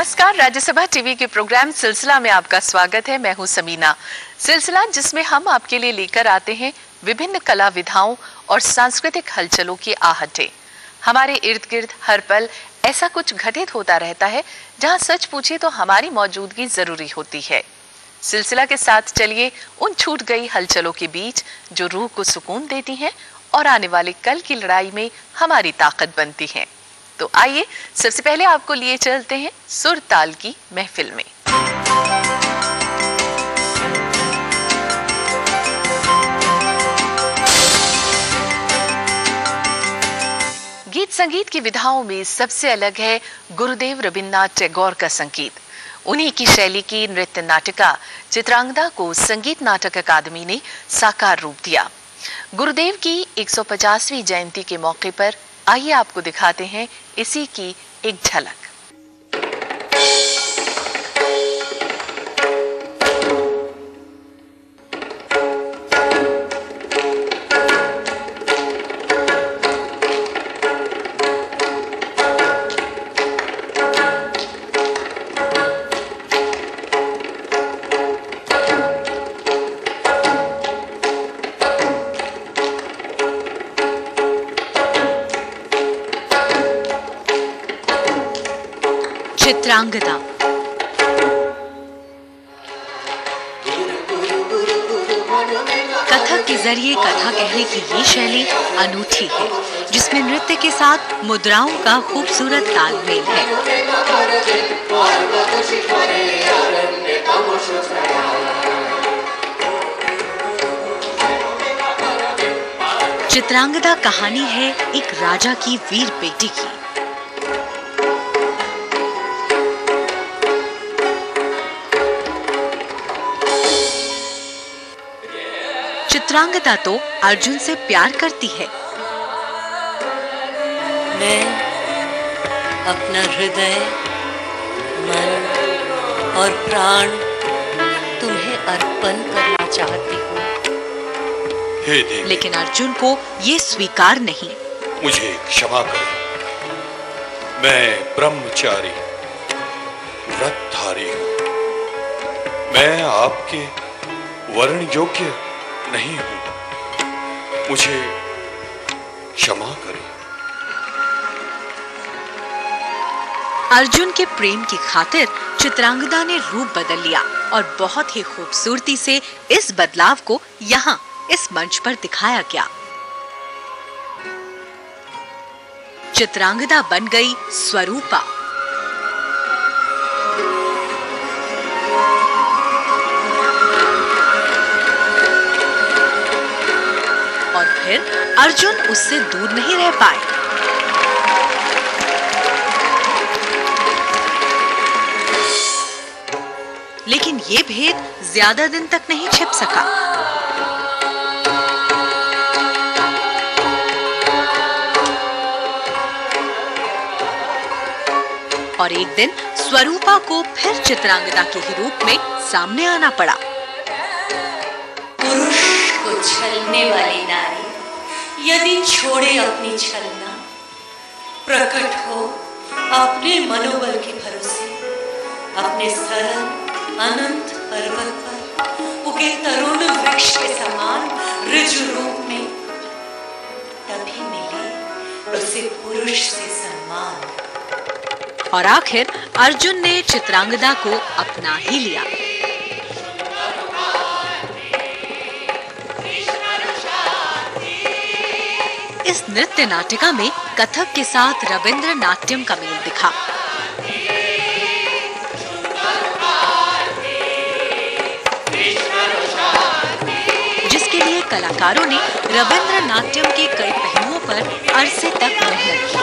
नमस्कार, राज्यसभा टीवी के प्रोग्राम सिलसिला में आपका स्वागत है। मैं हूं समीना। सिलसिला जिसमें हम आपके लिए लेकर आते हैं विभिन्न कला विधाओं और सांस्कृतिक हलचलों की आहटें। हमारे इर्द गिर्द हर पल ऐसा कुछ घटित होता रहता है जहां सच पूछे तो हमारी मौजूदगी जरूरी होती है। सिलसिला के साथ चलिए उन छूट गई हलचलों के बीच जो रूह को सुकून देती हैं और आने वाले कल की लड़ाई में हमारी ताकत बनती हैं। तो आइए सबसे पहले आपको लिए चलते हैं सुर ताल की महफिल में। गीत संगीत की विधाओं में सबसे अलग है गुरुदेव रवींद्रनाथ टैगोर का संगीत। उन्हीं की शैली की नृत्य नाटिका चित्रांगदा को संगीत नाटक अकादमी ने साकार रूप दिया। गुरुदेव की 150वीं जयंती के मौके पर आइए आपको दिखाते हैं इसी की एक झलक। चित्रांगदा। कथक के जरिए कथा कहने की ये शैली अनूठी है, जिसमें नृत्य के साथ मुद्राओं का खूबसूरत तालमेल है। चित्रांगदा कहानी है एक राजा की वीर बेटी की। चित्रांगदा तो अर्जुन से प्यार करती है। मैं अपना हृदय, मन और प्राण तुम्हें अर्पण करना चाहती हूँ। हे देवी, लेकिन अर्जुन को ये स्वीकार नहीं। मुझे क्षमा करें, मैं ब्रह्मचारी व्रतधारी हूँ। मैं आपके वर्ण योग्य नहीं हूं, मुझे क्षमा करें। अर्जुन के प्रेम की खातिर चित्रांगदा ने रूप बदल लिया और बहुत ही खूबसूरती से इस बदलाव को यहाँ इस मंच पर दिखाया गया। चित्रांगदा बन गई स्वरूपा। फिर अर्जुन उससे दूर नहीं रह पाए। लेकिन ये भेद ज्यादा दिन तक नहीं छिप सका। और एक दिन स्वरूपा को फिर चित्रांगदा के ही रूप में सामने आना पड़ा। पुरुष को छलने वाली नारी यदि छोड़े अपनी छलना, प्रकट हो अपने मनोबल के भरोसे अपने सरल अनंत पर्वत पर उगे तरुण वृक्ष के समान ऋजु रूप में, तभी मिले उसे पुरुष से सम्मान। और आखिर अर्जुन ने चित्रांगदा को अपना ही लिया। इस नृत्य नाटिका में कथक के साथ रविंद्र नाट्यम का मेल दिखा। जिसके लिए कलाकारों ने रविंद्र नाट्यम के कई पहलुओं पर अरसे तक मेहनत की।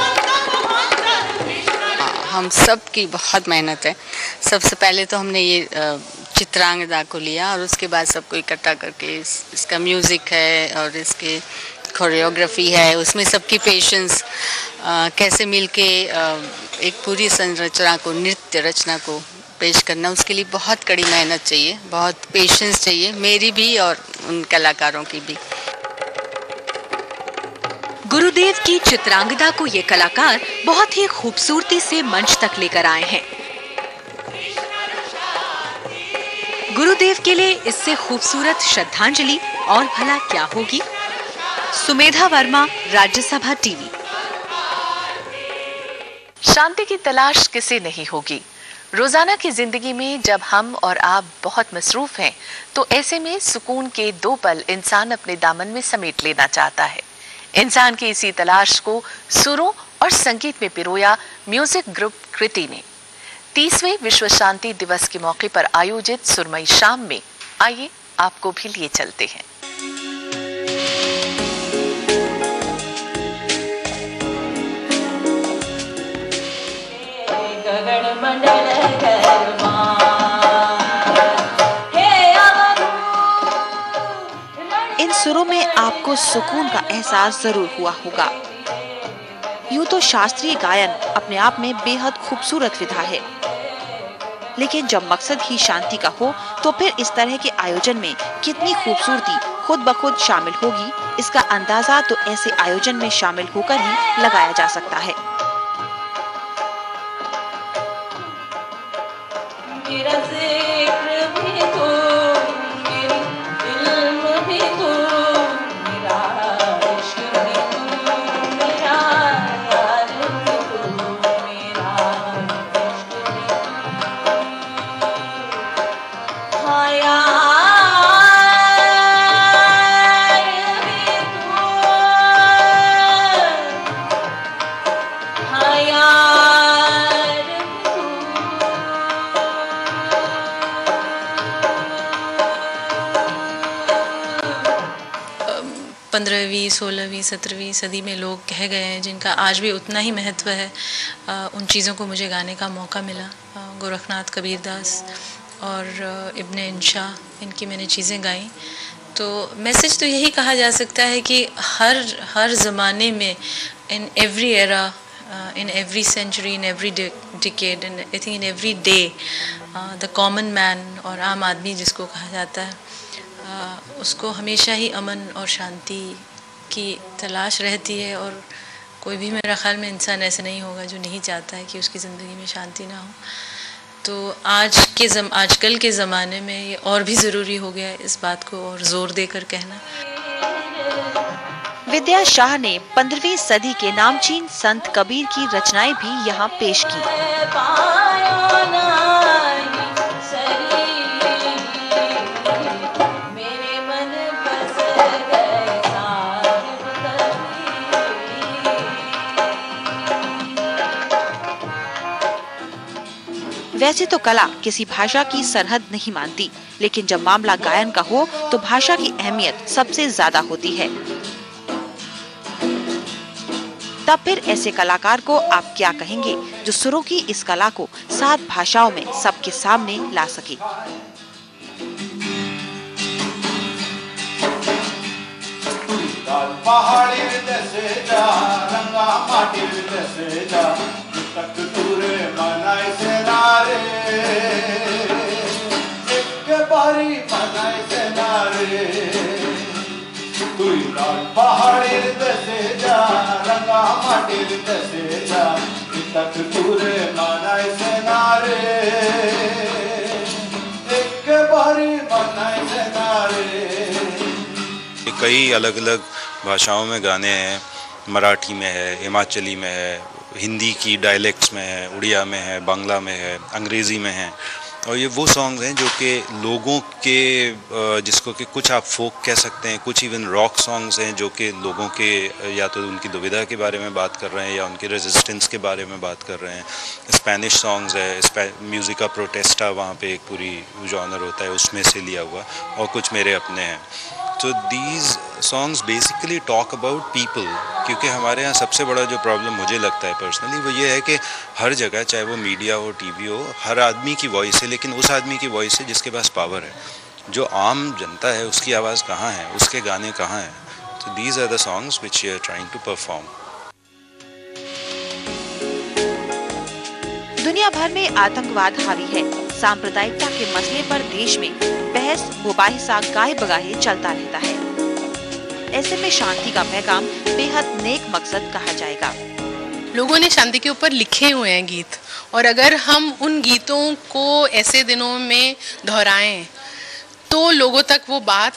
हम सब की बहुत मेहनत है। सबसे पहले तो हमने ये चित्रांगदा को लिया और उसके बाद सबको इकट्ठा करके इसका म्यूजिक है और इसके कोरियोग्राफी है, उसमें सबकी पेशेंस कैसे मिलके एक पूरी संरचना को, नृत्य रचना को पेश करना, उसके लिए बहुत कड़ी मेहनत चाहिए, बहुत पेशेंस चाहिए, मेरी भी और उन कलाकारों की भी। गुरुदेव की चित्रांगदा को ये कलाकार बहुत ही खूबसूरती से मंच तक लेकर आए हैं। गुरुदेव के लिए इससे खूबसूरत श्रद्धांजलि और भला क्या होगी। सुमेधा वर्मा, राज्यसभा टीवी। शांति की तलाश किसे नहीं होगी। रोजाना की जिंदगी में जब हम और आप बहुत मसरूफ हैं, तो ऐसे में सुकून के 2 पल इंसान अपने दामन में समेट लेना चाहता है। इंसान की इसी तलाश को सुरों और संगीत में पिरोया म्यूजिक ग्रुप कृति ने 30वें विश्व शांति दिवस के मौके पर आयोजित सुरमई शाम में आइए आपको भी लिए चलते हैं। इन सुरों में आपको सुकून का एहसास जरूर हुआ होगा। यूं तो शास्त्रीय गायन अपने आप में बेहद खूबसूरत विधा है, लेकिन जब मकसद ही शांति का हो तो फिर इस तरह के आयोजन में कितनी खूबसूरती खुद ब खुद शामिल होगी, इसका अंदाजा तो ऐसे आयोजन में शामिल होकर ही लगाया जा सकता है। पंद्रहवीं, 16वीं, 17वीं सदी में लोग कह गए हैं जिनका आज भी उतना ही महत्व है। उन चीज़ों को मुझे गाने का मौका मिला। गोरखनाथ, कबीरदास और इब्न इंशा, इनकी मैंने चीज़ें गाई। तो मैसेज तो यही कहा जा सकता है कि हर ज़माने में, in every era, in every century, in every decade, and I think in every day, the common man और आम आदमी जिसको कहा जाता है, उसको हमेशा ही अमन और शांति की तलाश रहती है। और कोई भी मेरा ख्याल में इंसान ऐसे नहीं होगा जो नहीं चाहता है कि उसकी ज़िंदगी में शांति ना हो। तो आजकल के ज़माने में ये और भी ज़रूरी हो गया है इस बात को और ज़ोर देकर कहना। विद्या शाह ने 15वीं सदी के नामचीन संत कबीर की रचनाएं भी यहाँ पेश की। वैसे तो कला किसी भाषा की सरहद नहीं मानती, लेकिन जब मामला गायन का हो तो भाषा की अहमियत सबसे ज्यादा होती है। तब फिर ऐसे कलाकार को आप क्या कहेंगे जो सुरों की इस कला को 7 भाषाओं में सबके सामने ला सके। कई अलग अलग भाषाओं में गाने हैं। मराठी में है, हिमाचली में है, हिंदी की डायलेक्ट्स में है, उड़िया में है, बांग्ला में है, अंग्रेज़ी में है। और ये वो सॉन्ग हैं जो कि लोगों के जिसको कि कुछ आप फोक कह सकते हैं, कुछ इवन रॉक सॉन्ग्स हैं जो कि लोगों के या तो उनकी दुविधा के बारे में बात कर रहे हैं या उनके रेजिस्टेंस के बारे में बात कर रहे हैं। स्पेनिश सॉन्ग्स है, म्यूज़िका प्रोटेस्टा वहाँ पे एक पूरी जॉनर होता है, उसमें से लिया हुआ, और कुछ मेरे अपने हैं। तो these songs basically talk about people, क्योंकि हमारे यहाँ सबसे बड़ा जो प्रॉब्लम मुझे लगता है पर्सनली वो ये है कि हर जगह, चाहे वो मीडिया हो, टीवी हो, हर आदमी की वॉइस है, लेकिन उस आदमी की वॉइस है जिसके पास पावर है। जो आम जनता है उसकी आवाज़ कहाँ है, उसके गाने कहाँ हैं। तो these are the songs which you are trying to perform. दुनिया भर में आतंकवाद हावी है। सांप्रदायिकता के मसले पर देश में बहस मुबाहिसा गाहे बगाहे चलता रहता है। ऐसे में शांति का पैगाम बेहद नेक मकसद कहा जाएगा। लोगों ने शांति के ऊपर लिखे हुए हैं गीत, और अगर हम उन गीतों को ऐसे दिनों में दोहराएं तो लोगों तक वो बात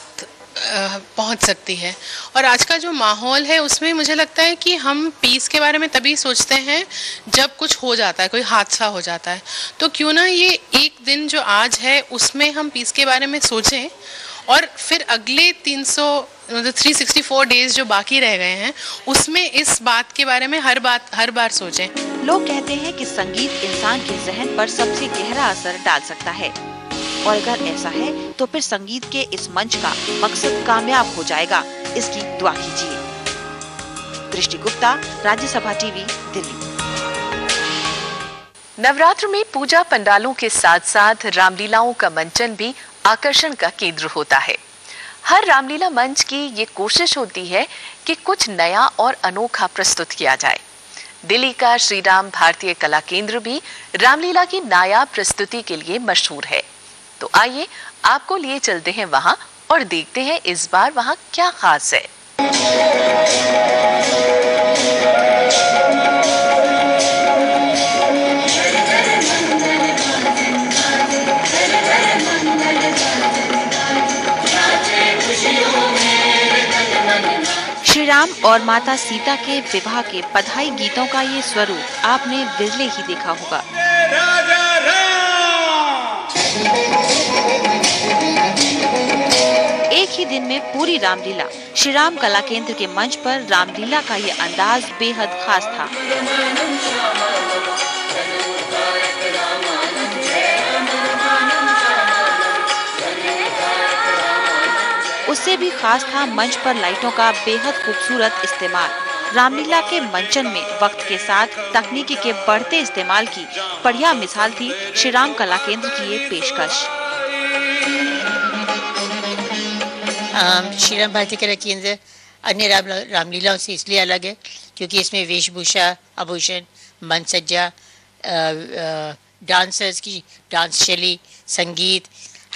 पहुंच सकती है। और आज का जो माहौल है उसमें मुझे लगता है कि हम पीस के बारे में तभी सोचते हैं जब कुछ हो जाता है, कोई हादसा हो जाता है। तो क्यों ना ये एक दिन जो आज है उसमें हम पीस के बारे में सोचें और फिर अगले 364 डेज जो बाकी रह गए हैं उसमें इस बात के बारे में हर बार सोचें। लोग कहते हैं कि संगीत इंसान के जहन पर सबसे गहरा असर डाल सकता है, और अगर ऐसा है तो फिर संगीत के इस मंच का मकसद कामयाब हो जाएगा, इसकी दुआ कीजिए। दृष्टि गुप्ता, राज्यसभा टीवी, दिल्ली। नवरात्र में पूजा पंडालों के साथ साथ रामलीलाओं का मंचन भी आकर्षण का केंद्र होता है। हर रामलीला मंच की ये कोशिश होती है कि कुछ नया और अनोखा प्रस्तुत किया जाए। दिल्ली का श्री राम भारतीय कला केंद्र भी रामलीला की नायाब प्रस्तुति के लिए मशहूर है। तो आइए आपको लिए चलते हैं वहां और देखते हैं इस बार वहां क्या खास है। श्री राम और माता सीता के विवाह के बधाई गीतों का ये स्वरूप आपने विरले ही देखा होगा। एक ही दिन में पूरी रामलीला। श्री राम कला केंद्र के मंच पर रामलीला का ये अंदाज बेहद खास था। उससे भी खास था मंच पर लाइटों का बेहद खूबसूरत इस्तेमाल। रामलीला के मंचन में वक्त के साथ तकनीकी के बढ़ते इस्तेमाल की बढ़िया मिसाल थी श्री राम कला केंद्र की ये पेशकश। श्री राम भारतीय कला केंद्र अन्य रामलीलाओं से इसलिए अलग है क्योंकि इसमें वेशभूषा, आभूषण, मंच सज्जा, डांसर्स की डांस शैली, संगीत,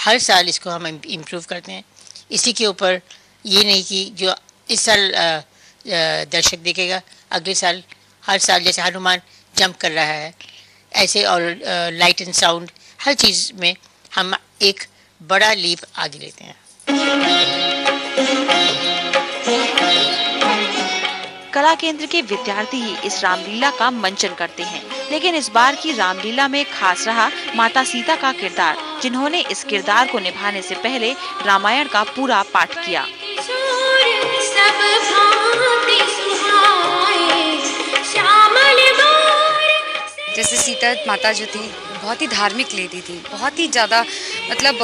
हर साल इसको हम इम्प्रूव करते हैं। इसी के ऊपर ये नहीं कि जो इस साल दर्शक देखेगा अगले साल, हर साल जैसे हनुमान जंप कर रहा है ऐसे, और लाइट एंड साउंड हर चीज़ में हम एक बड़ा लीप आगे लेते हैं। कला केंद्र के विद्यार्थी ही इस रामलीला का मंचन करते हैं, लेकिन इस बार की रामलीला में खास रहा माता सीता का किरदार, जिन्होंने इस किरदार को निभाने से पहले रामायण का पूरा पाठ किया। जैसे सीता माता जो थी बहुत ही धार्मिक लेडी थी, बहुत ही ज़्यादा, मतलब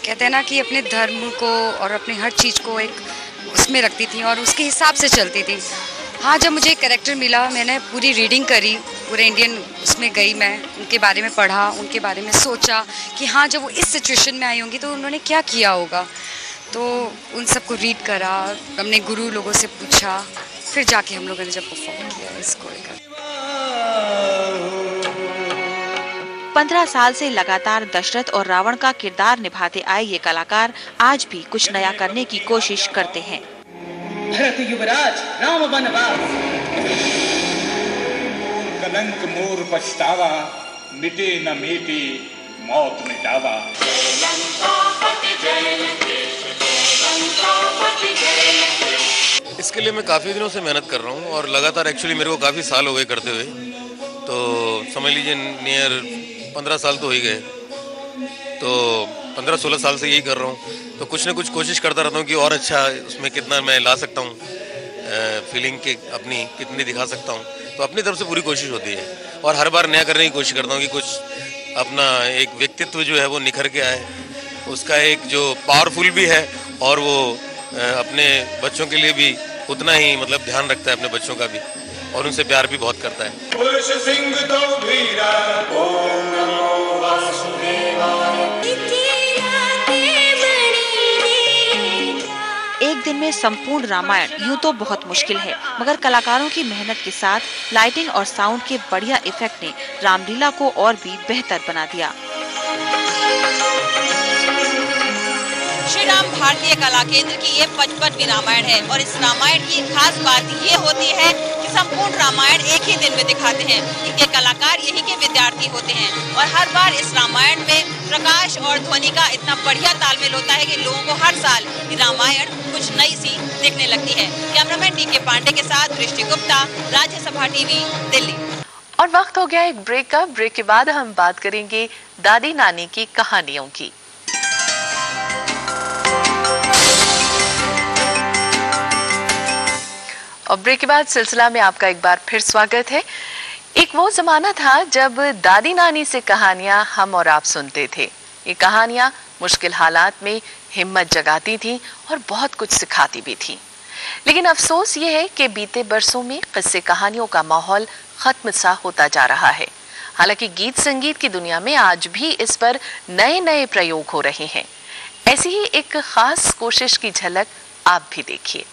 कहते हैं ना कि अपने धर्म को और अपने हर चीज़ को एक उसमें रखती थी और उसके हिसाब से चलती थी। हाँ, जब मुझे एक कैरेक्टर मिला मैंने पूरी रीडिंग करी, पूरे इंडियन उसमें गई, मैं उनके बारे में पढ़ा, उनके बारे में सोचा कि हाँ जब वो इस सिचुएशन में आई होंगी तो उन्होंने क्या किया होगा। तो उन सबको रीड करा, हमने गुरु लोगों से पूछा, फिर जाके हम लोगों ने जब परफॉर्म किया इसको लेकर। 15 साल से लगातार दशरथ और रावण का किरदार निभाते आए ये कलाकार आज भी कुछ नया करने की कोशिश करते हैं। भरत युवराज राम वनवास, कलंक मोर पछतावा, मिटे न मिटे मौत मिटावा। इसके लिए मैं काफ़ी दिनों से मेहनत कर रहा हूँ और लगातार, एक्चुअली मेरे को काफ़ी साल हो गए करते हुए, तो समझ लीजिए नियर 15 साल तो हो ही गए। तो 15-16 साल से यही कर रहा हूँ, तो कुछ ना कुछ कोशिश करता रहता हूँ कि और अच्छा उसमें कितना मैं ला सकता हूँ, फीलिंग के अपनी कितनी दिखा सकता हूँ। तो अपनी तरफ से पूरी कोशिश होती है और हर बार नया करने की कोशिश करता हूँ कि कुछ अपना एक व्यक्तित्व जो है वो निखर के आए, उसका एक जो पावरफुल भी है और वो अपने बच्चों के लिए भी उतना ही मतलब ध्यान रखता है अपने बच्चों का भी, और उनसे प्यार भी बहुत करता है। पुरुष सिंह तो वीरा, ओम नमो वासुदेवाय। एक दिन में संपूर्ण रामायण यूं तो बहुत मुश्किल है, मगर कलाकारों की मेहनत के साथ लाइटिंग और साउंड के बढ़िया इफेक्ट ने रामलीला को और भी बेहतर बना दिया। श्री राम भारतीय कला केंद्र की ये 55वीं रामायण है और इस रामायण की खास बात ये होती है कि संपूर्ण रामायण एक ही दिन में दिखाते हैं। इनके कलाकार यहीं के विद्यार्थी होते हैं और हर बार इस रामायण में प्रकाश और ध्वनि का इतना बढ़िया तालमेल होता है कि लोगों को हर साल रामायण कुछ नई सी दिखने लगती है। Cameraman DK. पांडे के साथ दृष्टि गुप्ता, राज्यसभा टीवी, दिल्ली। और वक्त हो गया एक ब्रेक का। ब्रेक के बाद हम बात करेंगे दादी नानी की कहानियों की। और ब्रेक के बाद सिलसिला में आपका एक बार फिर स्वागत है। एक वो जमाना था जब दादी नानी से कहानियां हम और आप सुनते थे। ये कहानियां मुश्किल हालात में हिम्मत जगाती थीं और बहुत कुछ सिखाती भी थीं। लेकिन अफसोस ये है कि बीते बरसों में किस्से कहानियों का माहौल खत्म सा होता जा रहा है। हालांकि गीत संगीत की दुनिया में आज भी इस पर नए नए प्रयोग हो रहे हैं। ऐसी ही एक खास कोशिश की झलक आप भी देखिए।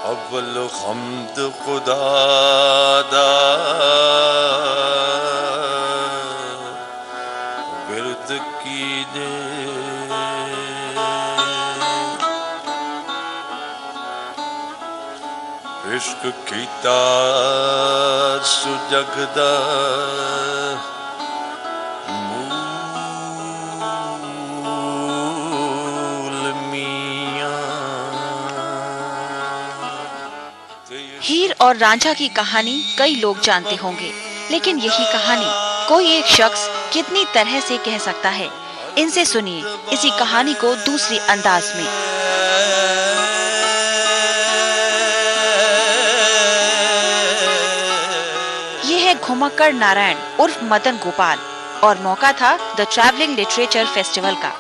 अव्वल हम्द खुदा दा विरद की दे, इश्क कीता सुजगदा हीर और रांझा की कहानी कई लोग जानते होंगे, लेकिन यही कहानी कोई एक शख्स कितनी तरह से कह सकता है। इनसे सुनिए इसी कहानी को दूसरी अंदाज में। ये है घुमक्कड़ नारायण उर्फ मदन गोपाल और मौका था द ट्रैवलिंग लिटरेचर फेस्टिवल का।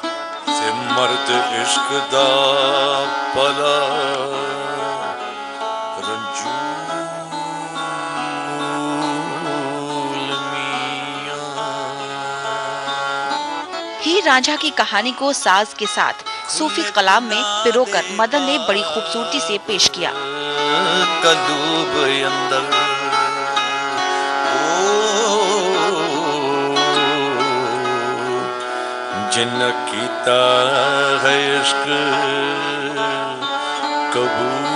मर्द इश्क दा पला हीर रांझा की कहानी को साज के साथ सूफी कलाम में पिरोकर मदन ने बड़ी खूबसूरती से पेश किया। जिन कीता है इश्क कबूल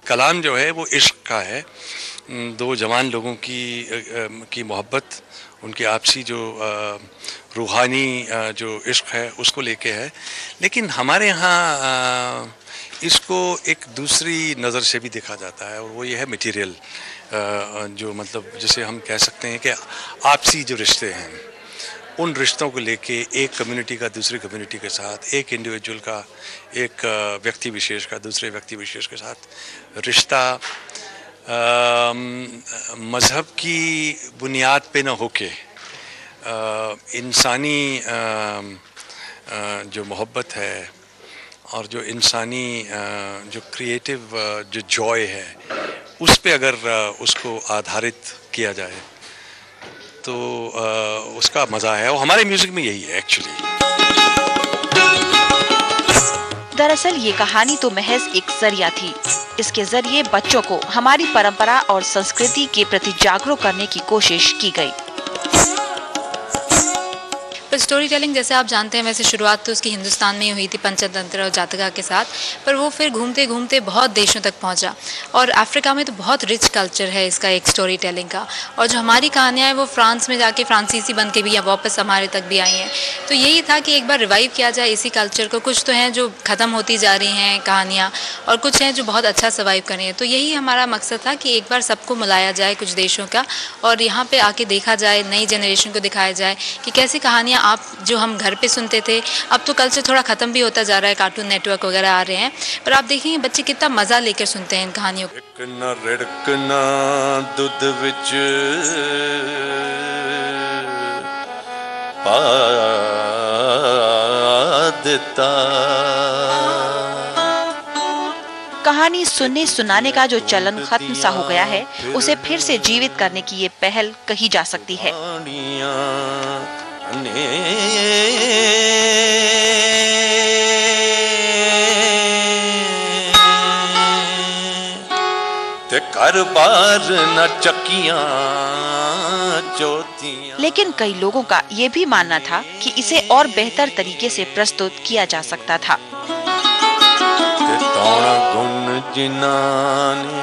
कलाम जो है वो इश्क का है। दो जवान लोगों की मोहब्बत, उनकी आपसी जो रूहानी जो इश्क है उसको लेके है। लेकिन हमारे यहाँ इसको एक दूसरी नज़र से भी देखा जाता है और वो ये है मटेरियल, जो मतलब जिसे हम कह सकते हैं कि आपसी जो रिश्ते हैं, उन रिश्तों को लेके एक कम्युनिटी का दूसरी कम्युनिटी के साथ, एक इंडिविजुअल का एक व्यक्ति विशेष का दूसरे व्यक्ति विशेष के साथ रिश्ता मज़हब की बुनियाद पे न होके इंसानी जो मोहब्बत है और जो इंसानी जो क्रिएटिव जो जॉय है उस पे अगर उसको आधारित किया जाए तो उसका मज़ा है। और हमारे म्यूज़िक में यही है एक्चुअली। दरअसल ये कहानी तो महज एक जरिया थी। इसके जरिए बच्चों को हमारी परंपरा और संस्कृति के प्रति जागरूक करने की कोशिश की गई। पर स्टोरी टेलिंग जैसे आप जानते हैं, वैसे शुरुआत तो उसकी हिंदुस्तान में ही हुई थी पंचतंत्र और जातका के साथ, पर वो फिर घूमते घूमते बहुत देशों तक पहुंचा। और अफ्रीका में तो बहुत रिच कल्चर है इसका, एक स्टोरी टेलिंग का। और जो हमारी कहानियाँ हैं वो फ्रांस में जाके फ्रांसीसी बन के भी वापस हमारे तक भी आई हैं। तो यही था कि एक बार रिवाइव किया जाए इसी कल्चर को। कुछ तो हैं जो ख़त्म होती जा रही हैं कहानियाँ, और कुछ हैं जो बहुत अच्छा सर्वाइव कर रही हैं। तो यही हमारा मकसद था कि एक बार सबको मिलाया जाए कुछ देशों का, और यहाँ पर आके देखा जाए, नई जनरेशन को दिखाया जाए कि कैसी कहानियाँ आप जो हम घर पे सुनते थे, अब तो कल्चर थोड़ा ख़त्म भी होता जा रहा है, कार्टून नेटवर्क वगैरह आ रहे हैं, पर आप देखेंगे बच्चे कितना मज़ा लेकर सुनते हैं इन कहानियों को। रिड़कना दूध विच पा देता। कहानी सुनने सुनाने का जो चलन खत्म सा हो गया है, उसे फिर से जीवित करने की ये पहल कही जा सकती है। ते घर बार न चक्कियां चौथियां। लेकिन कई लोगों का ये भी मानना था कि इसे और बेहतर तरीके से प्रस्तुत किया जा सकता था। ते तौण गुण जिन्हां ने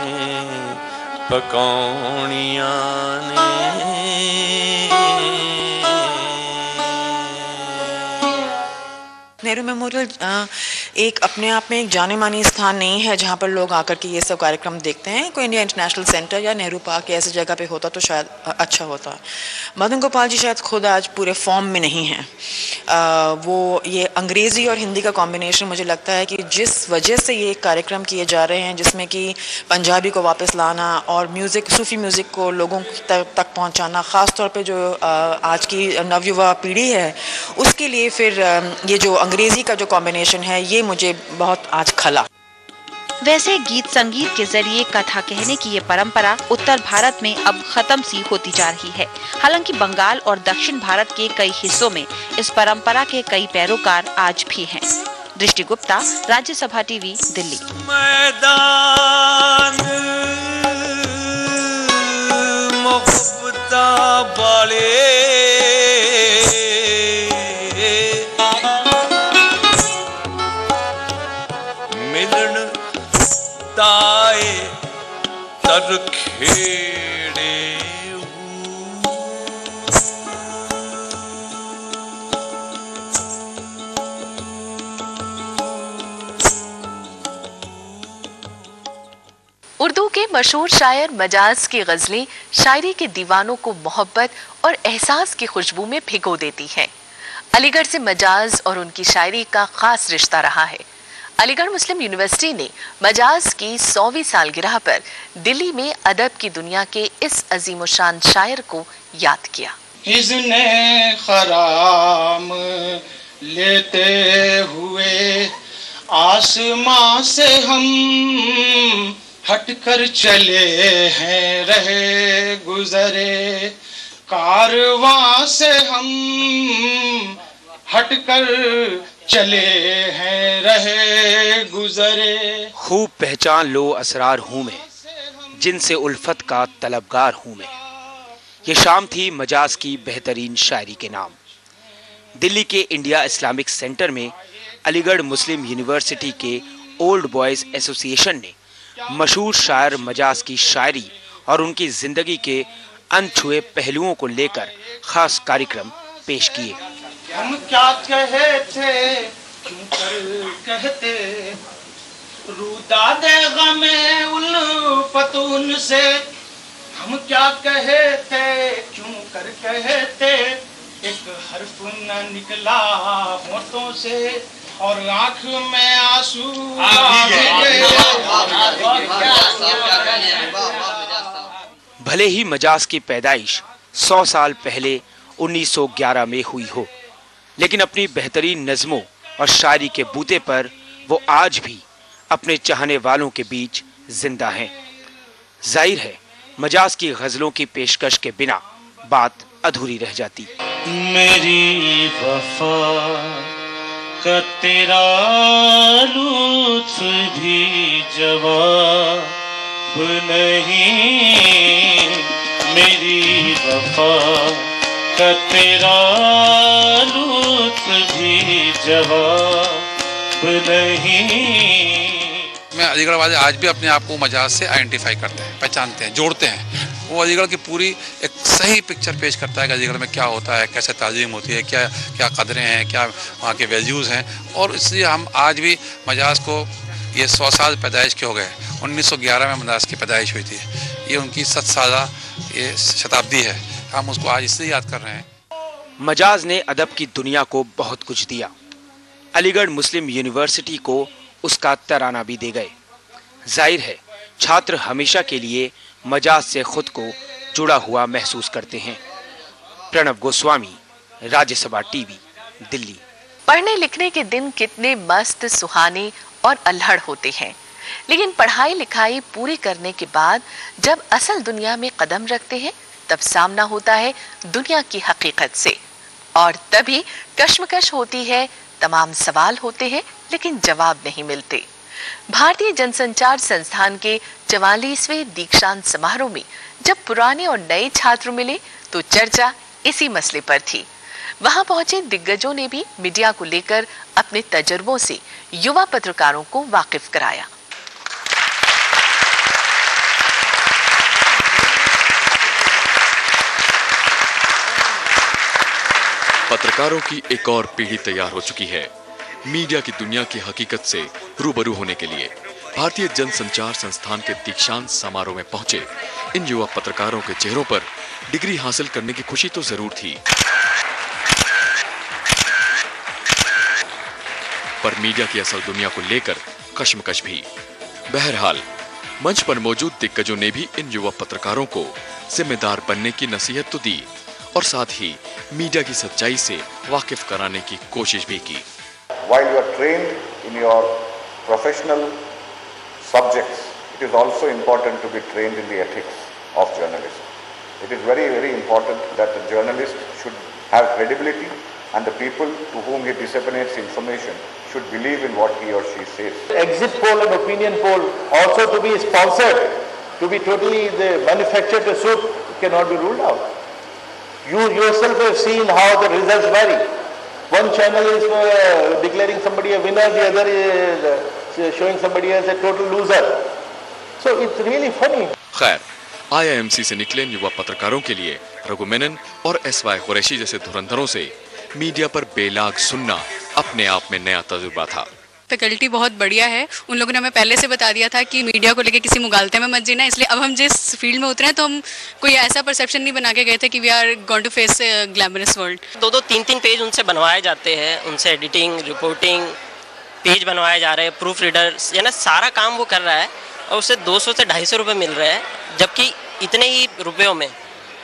पकाउणियां ने नेहरू मेमोरियल एक अपने आप में एक जाने मानी स्थान नहीं है जहाँ पर लोग आकर के ये सब कार्यक्रम देखते हैं। कोई इंडिया इंटरनेशनल सेंटर या नेहरू पार्क या ऐसी जगह पे होता तो शायद अच्छा होता। मदन गोपाल जी शायद खुद आज पूरे फॉर्म में नहीं हैं। वो ये अंग्रेज़ी और हिंदी का कॉम्बिनेशन मुझे लगता है कि जिस वजह से ये कार्यक्रम किए जा रहे हैं जिसमें कि पंजाबी को वापस लाना और म्यूज़िक सूफ़ी म्यूज़िक को लोगों तक पहुँचाना, ख़ास तौर पर जो आज की नवयुवा पीढ़ी है उसके लिए फिर ये जो अंग्रेजी का जो कॉम्बिनेशन है ये मुझे बहुत आज खला। वैसे गीत संगीत के जरिए कथा कहने की ये परंपरा उत्तर भारत में अब खत्म सी होती जा रही है। हालांकि बंगाल और दक्षिण भारत के कई हिस्सों में इस परंपरा के कई पैरोकार आज भी हैं। दृष्टि गुप्ता, राज्यसभा टीवी, दिल्ली। मैदान मोहब्बता वाले ताए तर खेड़े उर्दू के मशहूर शायर मजाज की गजलें शायरी के दीवानों को मोहब्बत और एहसास की खुशबू में भिगो देती हैं। अलीगढ़ से मजाज और उनकी शायरी का खास रिश्ता रहा है। अलीगढ़ मुस्लिम यूनिवर्सिटी ने मजाज की 100वीं सालगिरह पर दिल्ली में अदब की दुनिया के इस अजीमोशान शायर को याद किया। हिज़्ने खराम लेते हुए आसमां से हम हटकर चले हैं, रहे गुजरे कारवां से हम हटकर चले हैं, रहे गुजरे। खूब पहचान लो असरार हूँ मैं, जिनसे उल्फत का तलबगार हूँ मैं। ये शाम थी मजाज की बेहतरीन शायरी के नाम। दिल्ली के इंडिया इस्लामिक सेंटर में अलीगढ़ मुस्लिम यूनिवर्सिटी के ओल्ड बॉयज़ एसोसिएशन ने मशहूर शायर मजाज की शायरी और उनकी जिंदगी के अनछुए पहलुओं को लेकर खास कार्यक्रम पेश किए। हम क्या कहे थे, क्यों कर कहते, रुदादे गमे उल्फत उनसे। हम क्या कहे थे, क्यों कर कहते, एक हर्फ न निकला होठों से और आंख में आंसू भले ही मजाज की पैदाइश 100 साल पहले 1911 में हुई हो, लेकिन अपनी बेहतरीन नज़मों और शायरी के बूते पर वो आज भी अपने चाहने वालों के बीच जिंदा हैं। जाहिर है मजाज की गजलों की पेशकश के बिना बात अधूरी रह जाती। मेरी वफा का तेरा लुत्फ भी जवाब नहीं, मेरी वफा का तेरा लुत्फ भी जवाब नहीं। मैं अलीगढ़ वाले आज भी अपने आप को मजाज से आइडेंटिफाई करते हैं, पहचानते हैं, जोड़ते हैं। वो अलीगढ़ की पूरी एक सही पिक्चर पेश करता है कि अलीगढ़ में क्या होता है, कैसे तालीम होती है, क्या क्या कदरें हैं, क्या वहाँ के वैल्यूज़ हैं। और इसलिए हम आज भी मजाज को ये 100 साल पैदाइश के हो गए। 1911 में मजाज की पैदाइश हुई थी। ये उनकी 7 साला ये शताब्दी है, हम उसको आज इसलिए याद कर रहे हैं। मजाज ने अदब की दुनिया को बहुत कुछ दिया। अलीगढ़ मुस्लिम यूनिवर्सिटी को उसका तराना भी दे गए। जाहिर है छात्र हमेशा के लिए मजाज से खुद को जुड़ा हुआ महसूस करते हैं। प्रणव गोस्वामी, राज्यसभा टीवी, दिल्ली। पढ़ने लिखने के दिन कितने मस्त, सुहाने और अल्हड़ होते हैं, लेकिन पढ़ाई लिखाई पूरी करने के बाद जब असल दुनिया में कदम रखते हैं तब सामना होता है दुनिया की हकीकत से, और तभी कश्मकश होती है। तमाम सवाल होते हैं लेकिन जवाब नहीं मिलते। भारतीय जनसंचार संस्थान के 44वें दीक्षांत समारोह में जब पुराने और नए छात्र मिले तो चर्चा इसी मसले पर थी। वहां पहुंचे दिग्गजों ने भी मीडिया को लेकर अपने तजुर्बों से युवा पत्रकारों को वाकिफ कराया। पत्रकारों की एक और पीढ़ी तैयार हो चुकी है मीडिया की दुनिया की हकीकत से रूबरू होने के लिए। भारतीय जनसंचार संस्थान के दीक्षांत समारोह में पहुंचे इन युवा पत्रकारों के चेहरों पर डिग्री हासिल करने की खुशी तो जरूर थी, पर मीडिया की असल दुनिया को लेकर कश्मकश भी। बहरहाल मंच पर मौजूद दिग्गजों ने भी इन युवा पत्रकारों को जिम्मेदार बनने की नसीहत तो दी और साथ ही मीडिया की सच्चाई से वाकिफ कराने की कोशिश भी की। While you are trained in your professional subjects, it is also important to be trained in the ethics of journalism. It is very, very important that the journalist should have credibility and the people to whom he disseminates information should believe in what he or she says. Exit poll and opinion poll also to be sponsored, to be totally manufactured to suit, cannot be ruled out. You yourself have seen how the results vary. One channel is declaring somebody a winner, the other is showing somebody as a total loser. So it's really funny. खैर, IIMC से निकले युवा पत्रकारों के लिए रघु मेनन और SY Qureshi जैसे धुरंधरों से मीडिया पर बेलाग सुनना अपने आप में नया तजुर्बा था। फैकल्टी बहुत बढ़िया है। उन लोगों ने हमें पहले से बता दिया था कि मीडिया को लेके किसी मुगालते में मत जीना, इसलिए अब हम जिस फील्ड में उतरे हैं तो हम कोई ऐसा परसेप्शन नहीं बना के गए थे कि we are going to face glamorous world. 2-3 page उनसे बनवाए जाते हैं, उनसे एडिटिंग, रिपोर्टिंग, पेज बनवाए जा रहे हैं, प्रूफ रीडर, यानी सारा काम वो कर रहा है और उसे 200 से 250 रुपये मिल रहे हैं, जबकि इतने ही रुपयों में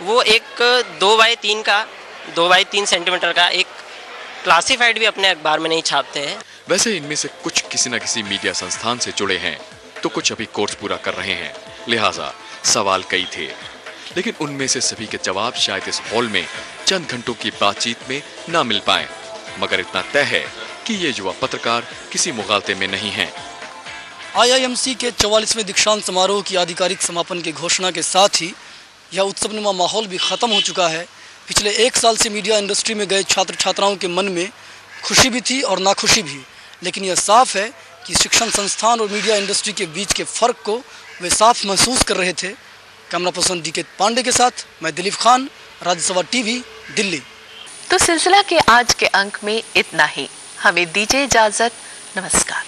वो एक 2x3 सेंटीमीटर का एक क्लासिफाइड भी अपने अखबार में नहीं छापते हैं। वैसे इनमें से कुछ किसी न किसी मीडिया संस्थान से जुड़े हैं तो कुछ अभी कोर्स पूरा कर रहे हैं, लिहाजा सवाल कई थे, लेकिन उनमें से सभी के जवाब शायद इस हॉल में चंद घंटों की बातचीत में ना मिल पाए, मगर इतना तय है कि ये युवा पत्रकार किसी मुगालते में नहीं हैं। IIMC के 44वें दीक्षांत समारोह की आधिकारिक समापन की घोषणा के साथ ही यह उत्सवनुमा माहौल भी खत्म हो चुका है। पिछले 1 साल से मीडिया इंडस्ट्री में गए छात्र छात्राओं के मन में खुशी भी थी और नाखुशी भी, लेकिन यह साफ है कि शिक्षण संस्थान और मीडिया इंडस्ट्री के बीच के फ़र्क को वे साफ महसूस कर रहे थे। कैमरा पर्सन DK पांडे के साथ मैं दिलीप खान, राज्यसभा TV, दिल्ली। तो सिलसिला के आज के अंक में इतना ही। हमें दीजिए इजाजत। नमस्कार।